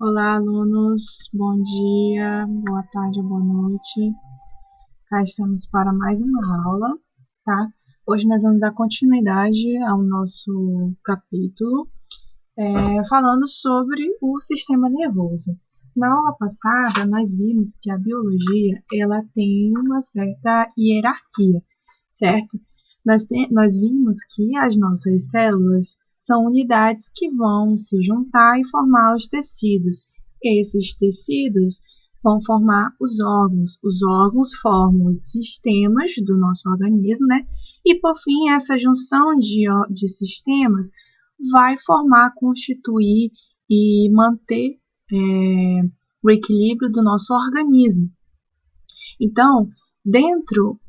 Olá, alunos. Bom dia, boa tarde, boa noite. Cá estamos para mais uma aula, tá? Hoje nós vamos dar continuidade ao nosso capítulo, falando sobre o sistema nervoso. Na aula passada, nós vimos que a biologia ela tem uma certa hierarquia, certo? Nós vimos que as nossas células são unidades que vão se juntar e formar os tecidos. Esses tecidos vão formar os órgãos formam os sistemas do nosso organismo, né? E por fim, essa junção de sistemas vai formar, constituir e manter o equilíbrio do nosso organismo. Então,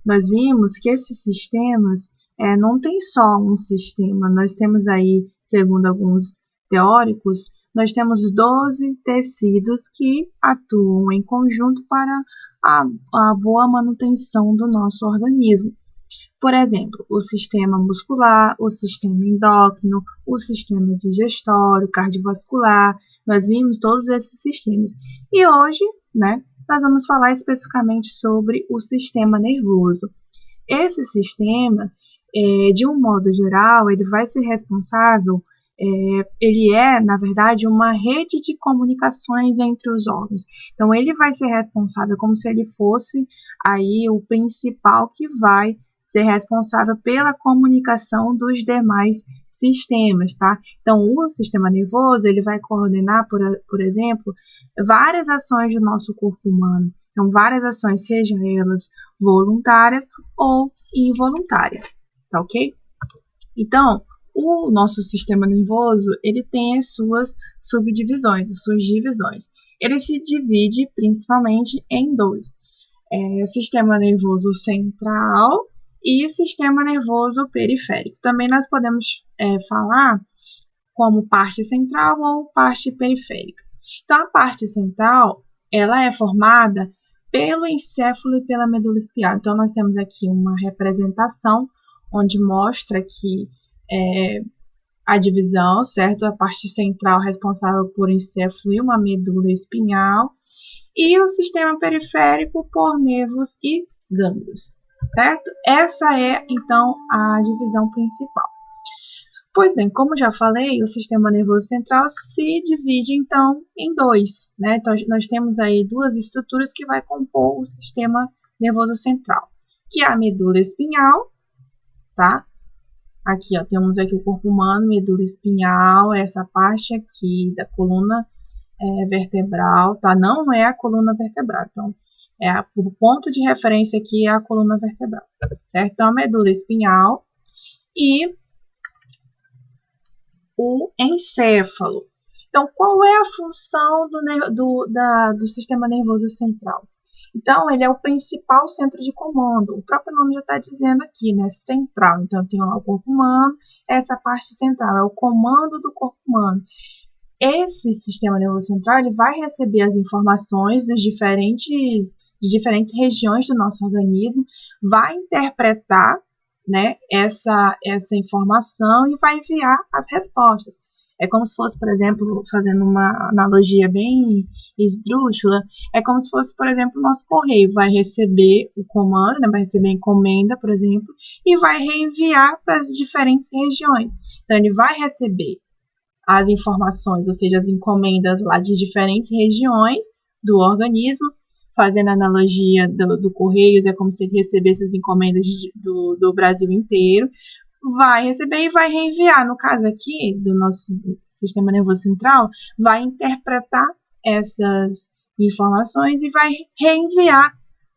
nós vimos que esses sistemas não tem só um sistema, nós temos aí, segundo alguns teóricos, nós temos 12 tecidos que atuam em conjunto para a boa manutenção do nosso organismo. Por exemplo, o sistema muscular, o sistema endócrino, o sistema digestório, cardiovascular, nós vimos todos esses sistemas. E hoje, né, nós vamos falar especificamente sobre o sistema nervoso. Esse sistema, de um modo geral, ele vai ser responsável, ele é, na verdade, uma rede de comunicações entre os órgãos. Então, ele vai ser responsável como se ele fosse aí o principal que vai ser responsável pela comunicação dos demais sistemas, tá? Então, o sistema nervoso, ele vai coordenar, por exemplo, várias ações do nosso corpo humano. Então, várias ações, sejam elas voluntárias ou involuntárias, tá ok? Então, o nosso sistema nervoso, ele tem as suas subdivisões, as suas divisões. Ele se divide principalmente em dois. Sistema nervoso central e sistema nervoso periférico. Também nós podemos falar como parte central ou parte periférica. Então, a parte central, ela é formada pelo encéfalo e pela medula espinhal. Então, nós temos aqui uma representação onde mostra que a divisão, certo? A parte central responsável por encéfalo e uma medula espinhal, e o sistema periférico por nervos e gânglios, certo? Essa é, então, a divisão principal. Pois bem, como já falei, o sistema nervoso central se divide, então, em dois, né? Então, nós temos aí duas estruturas que vai compor o sistema nervoso central, que é a medula espinhal, tá? Aqui, ó, temos aqui o corpo humano, medula espinhal, essa parte aqui da coluna vertebral, tá? Não é a coluna vertebral, então, o ponto de referência aqui é a coluna vertebral, certo? Então, a medula espinhal e o encéfalo. Então, qual é a função do sistema nervoso central? Então, ele é o principal centro de comando. O próprio nome já está dizendo aqui, né? Central. Então, tem lá o corpo humano, essa parte central é o comando do corpo humano. Esse sistema nervoso central ele vai receber as informações de diferentes regiões do nosso organismo, vai interpretar, né, essa informação e vai enviar as respostas. É como se fosse, por exemplo, fazendo uma analogia bem esdrúxula, é como se fosse, por exemplo, o nosso correio vai receber o comando, né, vai receber a encomenda, por exemplo, e vai reenviar para as diferentes regiões. Então, ele vai receber as informações, ou seja, as encomendas lá de diferentes regiões do organismo, fazendo analogia do Correios, é como se ele recebesse as encomendas do Brasil inteiro, vai receber e vai reenviar. No caso aqui, do nosso sistema nervoso central, vai interpretar essas informações e vai reenviar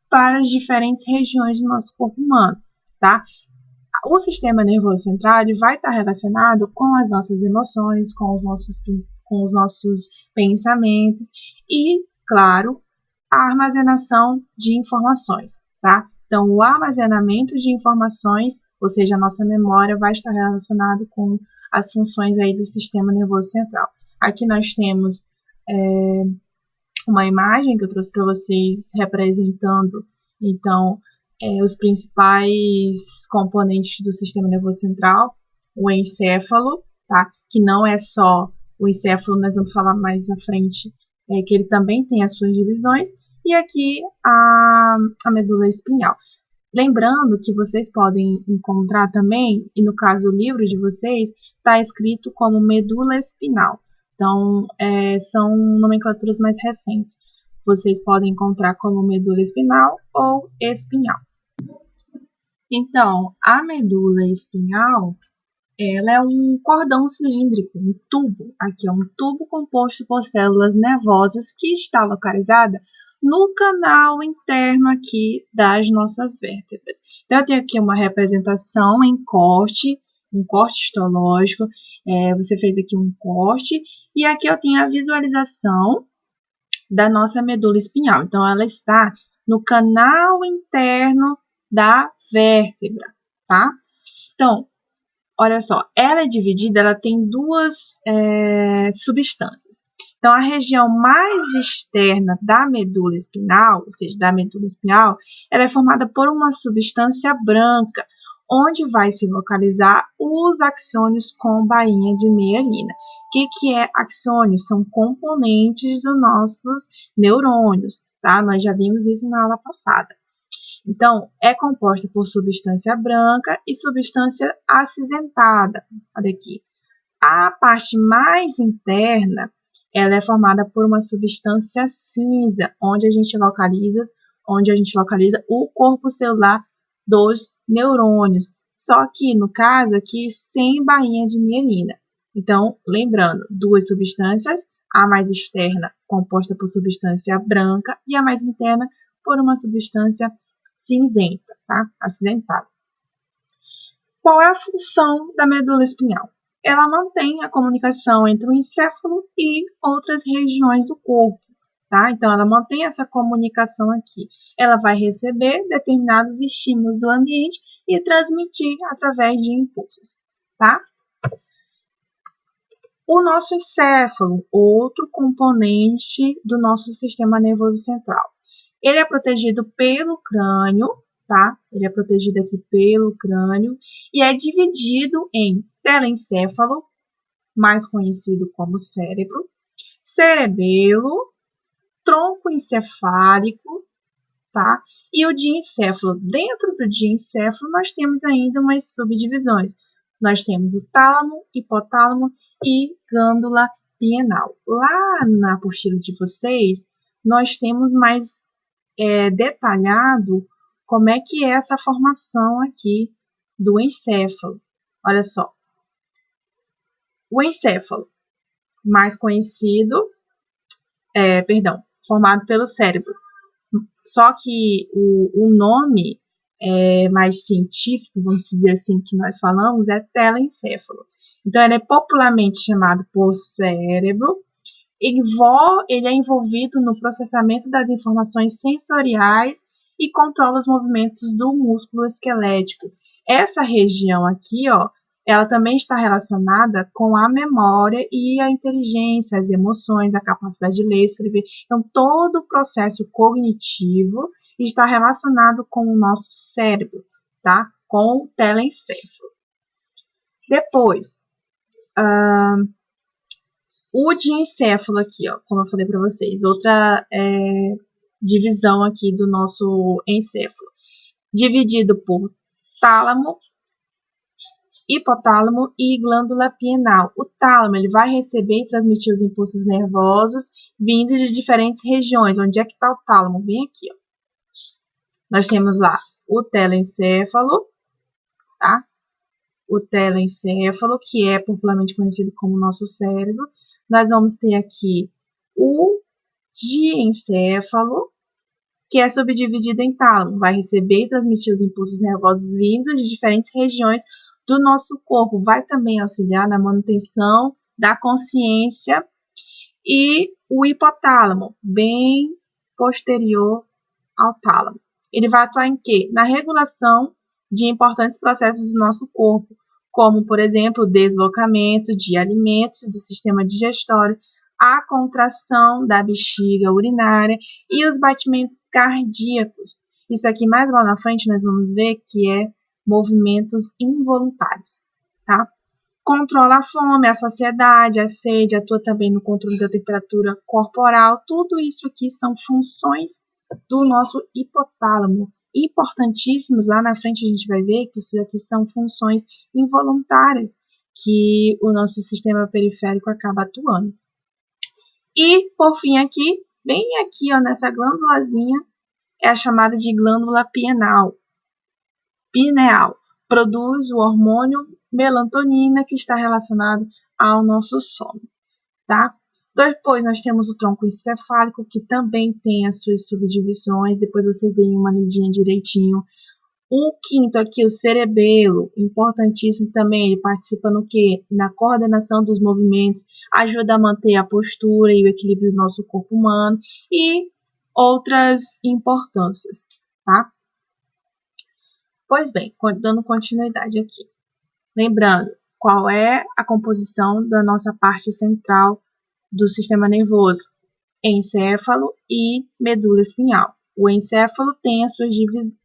para as diferentes regiões do nosso corpo humano, tá? O sistema nervoso central ele vai estar relacionado com as nossas emoções, com os nossos pensamentos e, claro, a armazenação de informações, tá? Então, o armazenamento de informações, ou seja, a nossa memória, vai estar relacionado com as funções aí do sistema nervoso central. Aqui nós temos uma imagem que eu trouxe para vocês representando, então, os principais componentes do sistema nervoso central, o encéfalo, tá? Que não é só o encéfalo, nós vamos falar mais à frente que ele também tem as suas divisões, e aqui a medula espinhal. Lembrando que vocês podem encontrar também, e no caso o livro de vocês, está escrito como medula espinal. Então, são nomenclaturas mais recentes. Vocês podem encontrar como medula espinal ou espinhal. Então, a medula espinhal, ela é um cordão cilíndrico, um tubo. Aqui é um tubo composto por células nervosas que está localizada no canal interno aqui das nossas vértebras. Então, eu tenho aqui uma representação em corte, um corte histológico. Você fez aqui um corte e aqui eu tenho a visualização da nossa medula espinhal. Então, ela está no canal interno da vértebra, tá? Então, olha só, ela é dividida, ela tem duas substâncias. Então, a região mais externa da medula espinal, ou seja, da medula espinhal, ela é formada por uma substância branca, onde vai se localizar os axônios com bainha de mielina. O que é axônio? São componentes dos nossos neurônios, tá? Nós já vimos isso na aula passada. Então, é composta por substância branca e substância acinzentada. Olha aqui. A parte mais interna, ela é formada por uma substância cinza, onde a gente localiza o corpo celular dos neurônios. Só que, no caso aqui, sem bainha de mielina. Então, lembrando, duas substâncias, a mais externa composta por substância branca e a mais interna por uma substância cinzenta, tá? Acinzentada. Qual é a função da medula espinhal? Ela mantém a comunicação entre o encéfalo e outras regiões do corpo, tá? Então, ela mantém essa comunicação aqui. Ela vai receber determinados estímulos do ambiente e transmitir através de impulsos, tá? O nosso encéfalo, outro componente do nosso sistema nervoso central. Ele é protegido pelo crânio, tá? Ele é protegido aqui pelo crânio e é dividido em telencéfalo, mais conhecido como cérebro, cerebelo, tronco encefálico, tá? E o diencéfalo. Dentro do diencéfalo, nós temos ainda umas subdivisões. Nós temos o tálamo, hipotálamo e glândula pineal. Lá na apostila de vocês, nós temos mais detalhado como é que é essa formação aqui do encéfalo. Olha só. O encéfalo, mais conhecido, formado pelo cérebro. Só que o nome mais científico, vamos dizer assim, que nós falamos, é telencéfalo. Então, ele é popularmente chamado por cérebro. Ele é envolvido no processamento das informações sensoriais e controla os movimentos do músculo esquelético. Essa região aqui, ó, ela também está relacionada com a memória e a inteligência, as emoções, a capacidade de ler e escrever. Então, todo o processo cognitivo está relacionado com o nosso cérebro, tá? Com o telencéfalo. Depois, o diencéfalo aqui, ó, como eu falei para vocês, outra divisão aqui do nosso encéfalo, dividido por tálamo, hipotálamo e glândula pineal. O tálamo, ele vai receber e transmitir os impulsos nervosos vindos de diferentes regiões. Onde é que está o tálamo? Bem aqui, ó. Nós temos lá o telencéfalo, tá? O telencéfalo, que é popularmente conhecido como nosso cérebro. Nós vamos ter aqui o diencéfalo, que é subdividido em tálamo. Vai receber e transmitir os impulsos nervosos vindos de diferentes regiões do nosso corpo. Vai também auxiliar na manutenção da consciência. E o hipotálamo, bem posterior ao tálamo. Ele vai atuar em quê? Na regulação de importantes processos do nosso corpo, como, por exemplo, o deslocamento de alimentos do sistema digestório, a contração da bexiga urinária e os batimentos cardíacos. Isso aqui mais lá na frente nós vamos ver que é movimentos involuntários, tá? controla a fome, a saciedade, a sede, atua também no controle da temperatura corporal. Tudo isso aqui são funções do nosso hipotálamo. Importantíssimos, lá na frente a gente vai ver que isso aqui são funções involuntárias que o nosso sistema periférico acaba atuando. E, por fim, aqui, bem aqui, ó, nessa glândulazinha, é a chamada de glândula pineal. Produz o hormônio melatonina, que está relacionado ao nosso sono, tá? Depois nós temos o tronco encefálico, que também tem as suas subdivisões. Depois vocês deem uma lidinha direitinho. O quinto aqui, o cerebelo, importantíssimo também. Ele participa no quê? Na coordenação dos movimentos, ajuda a manter a postura e o equilíbrio do nosso corpo humano e outras importâncias, tá? Pois bem, dando continuidade aqui. Lembrando, qual é a composição da nossa parte central do sistema nervoso? Encéfalo e medula espinhal. O encéfalo tem as suas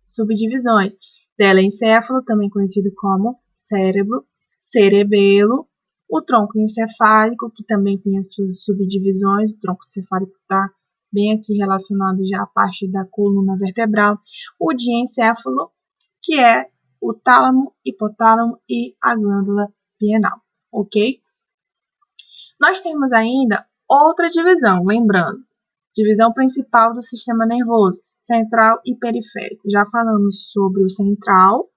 subdivisões. Dela, encéfalo, também conhecido como cérebro, cerebelo, o tronco encefálico, que também tem as suas subdivisões. O tronco encefálico está bem aqui relacionado já à parte da coluna vertebral. O diencéfalo, que é o tálamo, hipotálamo e a glândula pineal, ok? Nós temos ainda outra divisão, lembrando, divisão principal do sistema nervoso, central e periférico. Já falamos sobre o central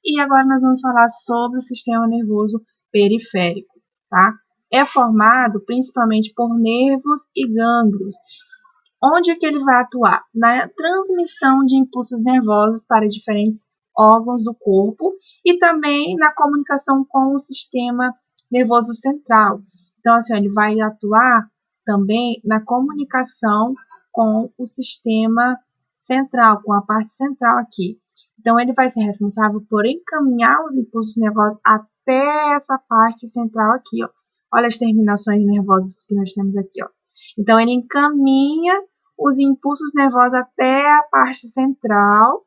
e agora nós vamos falar sobre o sistema nervoso periférico, tá? É formado principalmente por nervos e gânglios. Onde é que ele vai atuar? Na transmissão de impulsos nervosos para diferentes órgãos do corpo e também na comunicação com o sistema nervoso central. Então, assim, ele vai atuar também na comunicação com o sistema central, com a parte central aqui. Então, ele vai ser responsável por encaminhar os impulsos nervosos até essa parte central aqui, ó. Olha as terminações nervosas que nós temos aqui, ó. Então, ele encaminha os impulsos nervosos até a parte central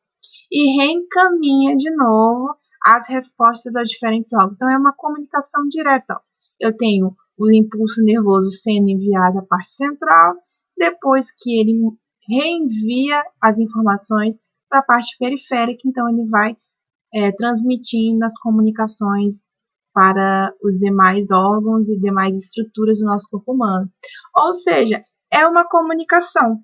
e reencaminha de novo as respostas aos diferentes órgãos. Então, é uma comunicação direta, ó. Eu tenho o impulso nervoso sendo enviado à parte central, depois que ele reenvia as informações para a parte periférica, então ele vai transmitindo as comunicações para os demais órgãos e demais estruturas do nosso corpo humano. Ou seja, é uma comunicação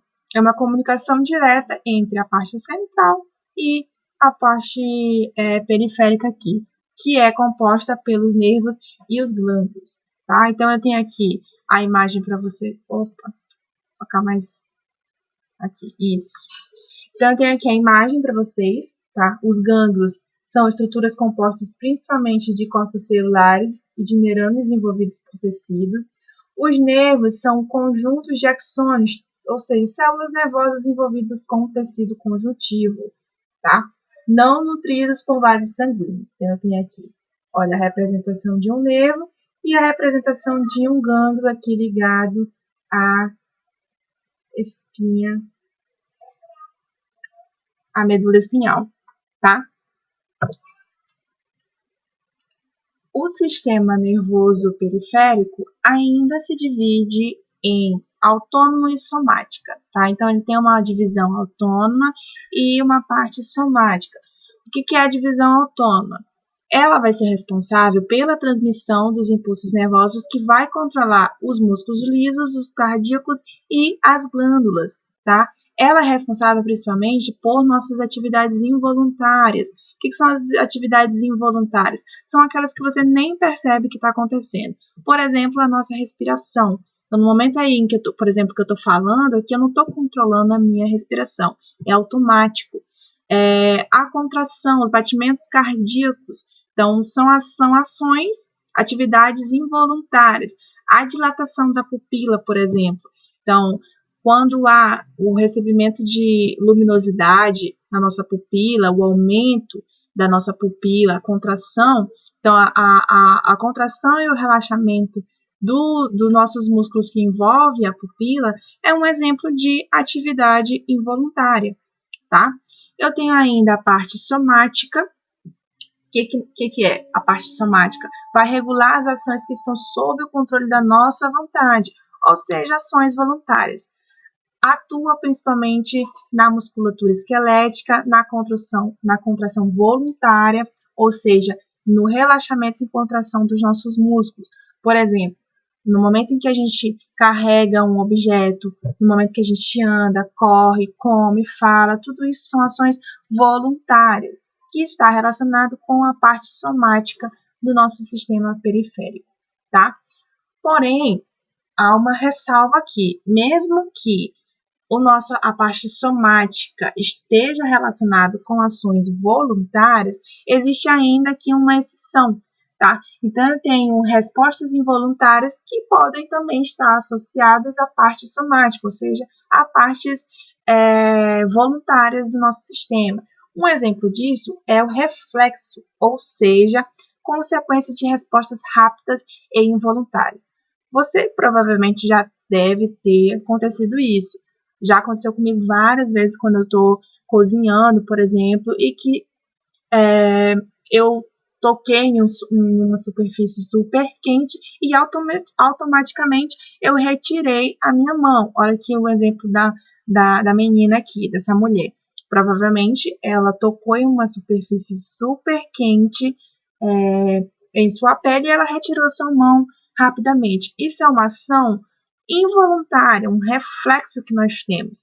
direta entre a parte central e a parte periférica aqui, que é composta pelos nervos e os glândulos. Tá? Então, eu tenho aqui a imagem para vocês. Opa, vou colocar mais aqui. Isso. Então, eu tenho aqui a imagem para vocês. Tá? Os gânglios são estruturas compostas principalmente de corpos celulares e de neurônios envolvidos por tecidos. Os nervos são conjuntos de axônios, ou seja, células nervosas envolvidas com o tecido conjuntivo, tá? Não nutridos por vasos sanguíneos. Então, eu tenho aqui, olha, a representação de um nervo e a representação de um gânglio aqui ligado à espinha, à medula espinhal, tá? O sistema nervoso periférico ainda se divide em autônomo e somática, tá? Então, ele tem uma divisão autônoma e uma parte somática. O que é a divisão autônoma? Ela vai ser responsável pela transmissão dos impulsos nervosos que vai controlar os músculos lisos, os cardíacos e as glândulas, tá? Ela é responsável principalmente por nossas atividades involuntárias. O que são as atividades involuntárias? São aquelas que você nem percebe que está acontecendo. Por exemplo, a nossa respiração. Então, no momento aí em que por exemplo, que eu estou falando, aqui eu não estou controlando a minha respiração. É automático. A contração, os batimentos cardíacos. Então, são ações, atividades involuntárias. A dilatação da pupila, por exemplo. Então, quando há o recebimento de luminosidade na nossa pupila, o aumento da nossa pupila, a contração, então a contração e o relaxamento dos nossos músculos que envolve a pupila é um exemplo de atividade involuntária, tá? Eu tenho ainda a parte somática, que é a parte somática? Vai regular as ações que estão sob o controle da nossa vontade, ou seja, ações voluntárias. Atua principalmente na musculatura esquelética, na contração voluntária, ou seja, no relaxamento e contração dos nossos músculos. Por exemplo, no momento em que a gente carrega um objeto, no momento que a gente anda, corre, come, fala, tudo isso são ações voluntárias, que está relacionado com a parte somática do nosso sistema periférico, tá? Porém, há uma ressalva aqui, mesmo que a parte somática esteja relacionada com ações voluntárias, existe ainda aqui uma exceção, tá? Então, eu tenho respostas involuntárias que podem também estar associadas à parte somática, ou seja, a partes voluntárias do nosso sistema. Um exemplo disso é o reflexo, ou seja, consequência de respostas rápidas e involuntárias. Você provavelmente já deve ter acontecido isso. Já aconteceu comigo várias vezes quando eu estou cozinhando, por exemplo, e que eu toquei em uma superfície super quente e automaticamente eu retirei a minha mão. Olha aqui o exemplo da menina aqui, dessa mulher. Provavelmente ela tocou em uma superfície super quente em sua pele e ela retirou sua mão rapidamente. Isso é uma ação involuntária, um reflexo que nós temos.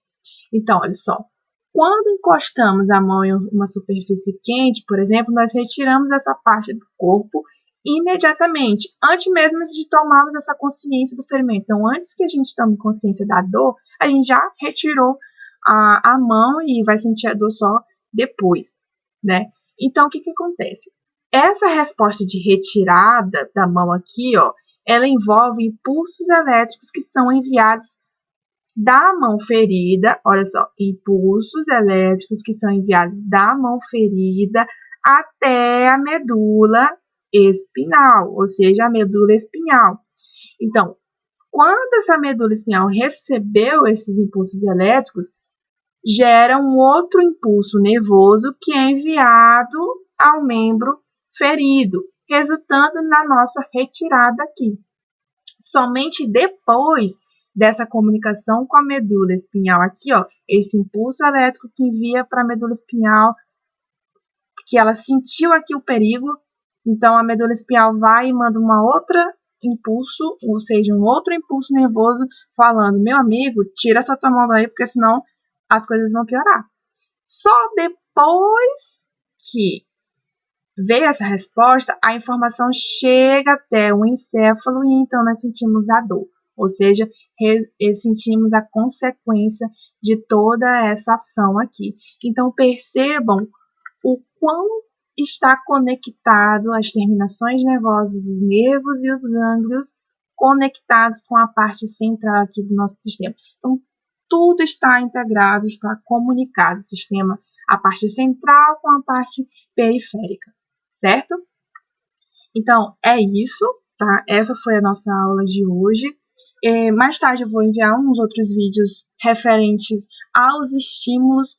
Então, olha só, quando encostamos a mão em uma superfície quente, por exemplo, nós retiramos essa parte do corpo imediatamente, antes mesmo de tomarmos essa consciência do ferimento. Então, antes que a gente tome consciência da dor, a gente já retirou a mão e vai sentir a dor só depois, né? Então, o que acontece? Essa resposta de retirada da mão aqui, ó, ela envolve impulsos elétricos que são enviados da mão ferida, olha só, impulsos elétricos que são enviados da mão ferida até a medula espinhal, ou seja, a medula espinhal. Então, quando essa medula espinhal recebeu esses impulsos elétricos, gera um outro impulso nervoso que é enviado ao membro ferido, resultando na nossa retirada aqui. Somente depois dessa comunicação com a medula espinhal aqui, ó, esse impulso elétrico que envia para a medula espinhal, que ela sentiu aqui o perigo, então a medula espinhal vai e manda uma outra impulso, ou seja, um outro impulso nervoso falando, meu amigo, tira essa tua mão daí, porque senão as coisas vão piorar. Só depois que veio essa resposta, a informação chega até o encéfalo e então nós sentimos a dor, ou seja, sentimos a consequência de toda essa ação aqui. Então percebam o quão está conectado as terminações nervosas, os nervos e os gânglios conectados com a parte central aqui do nosso sistema. Então tudo está integrado, está comunicado, o sistema, a parte central com a parte periférica. Certo? Então, é isso, tá? Essa foi a nossa aula de hoje. Mais tarde eu vou enviar uns outros vídeos referentes aos estímulos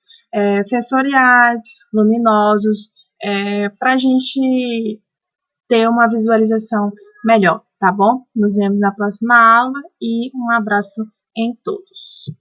sensoriais, luminosos, para a gente ter uma visualização melhor, tá bom? Nos vemos na próxima aula e um abraço em todos.